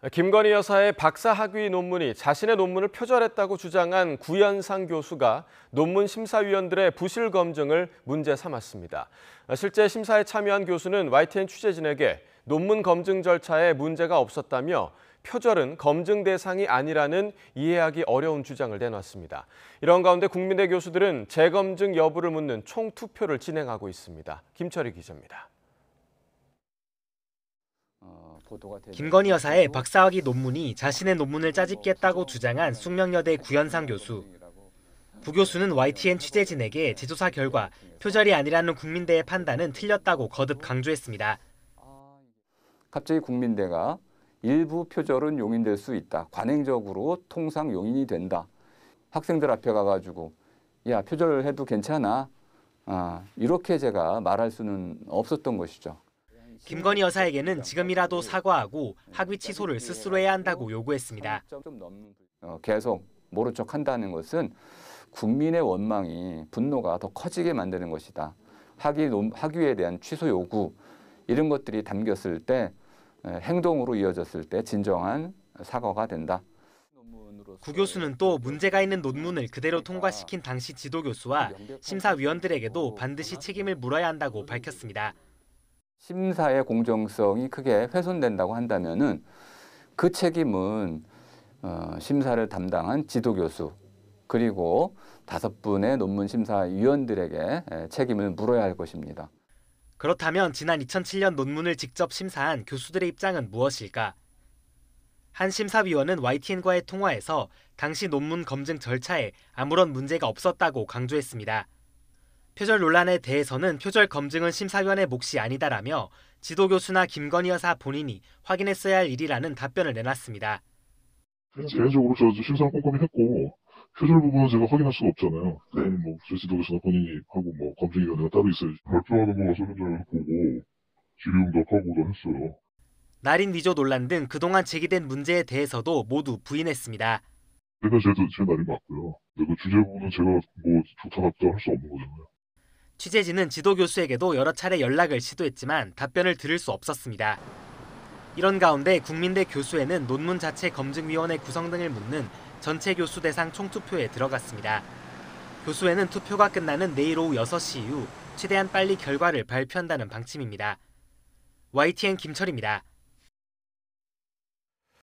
김건희 여사의 박사학위 논문이 자신의 논문을 표절했다고 주장한 구현상 교수가 논문 심사위원들의 부실 검증을 문제 삼았습니다. 실제 심사에 참여한 교수는 YTN 취재진에게 논문 검증 절차에 문제가 없었다며 표절은 검증 대상이 아니라는 이해하기 어려운 주장을 내놨습니다. 이런 가운데 국민대 교수들은 재검증 여부를 묻는 총투표를 진행하고 있습니다. 김철희 기자입니다. 김건희 여사의 박사학위 논문이 자신의 논문을 짜집겠다고 주장한 숭령여대 구현상 교수. 구 교수는 YTN 취재진에게 재조사 결과 표절이 아니라는 국민대의 판단은 틀렸다고 거듭 강조했습니다. 갑자기 국민대가 일부 표절은 용인될 수 있다. 관행적으로 통상 용인이 된다. 학생들 앞에 가가지고 야 표절해도 괜찮아. 이렇게 제가 말할 수는 없었던 것이죠. 김건희 여사에게는 지금이라도 사과하고 학위 취소를 스스로 해야 한다고 요구했습니다. 계속 모른 척 한다는 것은 국민의 원망이 분노가 더 커지게 만드는 것이다. 학위에 대한 취소 요구 이런 것들이 담겼을 때 행동으로 이어졌을 때 진정한 사과가 된다. 구 교수는 또 문제가 있는 논문을 그대로 통과시킨 당시 지도교수와 심사위원들에게도 반드시 책임을 물어야 한다고 밝혔습니다. 심사의 공정성이 크게 훼손된다고 한다면은 그 책임은 심사를 담당한 지도교수 그리고 5분의 논문 심사위원들에게 책임을 물어야 할 것입니다. 그렇다면 지난 2007년 논문을 직접 심사한 교수들의 입장은 무엇일까? 한 심사위원은 YTN과의 통화에서 당시 논문 검증 절차에 아무런 문제가 없었다고 강조했습니다. 표절 논란에 대해서는 표절 검증은 심사위원의 몫이 아니다라며 지도교수나 김건희 여사 본인이 확인했어야 할 일이라는 답변을 내놨습니다. 개인적으로 저도 심사를 꼼꼼히 했고 표절 부분은 제가 확인할 수가 없잖아요. 뭐 지도교수나 본인이 하고 뭐 검증위원회가 따로 있어야지. 발표하는 거 와서 현장에서 보고 질의응답하고도 했어요. 날인 위조 논란 등 그동안 제기된 문제에 대해서도 모두 부인했습니다. 제가 제 날인 맞고요. 근데 그 주제 부분은 제가 뭐 좋다 나쁘다 할 수 없는 거잖아요. 취재진은 지도교수에게도 여러 차례 연락을 시도했지만 답변을 들을 수 없었습니다. 이런 가운데 국민대 교수회는 논문 자체 검증위원회 구성 등을 묻는 전체 교수 대상 총투표에 들어갔습니다. 교수회는 투표가 끝나는 내일 오후 6시 이후 최대한 빨리 결과를 발표한다는 방침입니다. YTN 김철희입니다.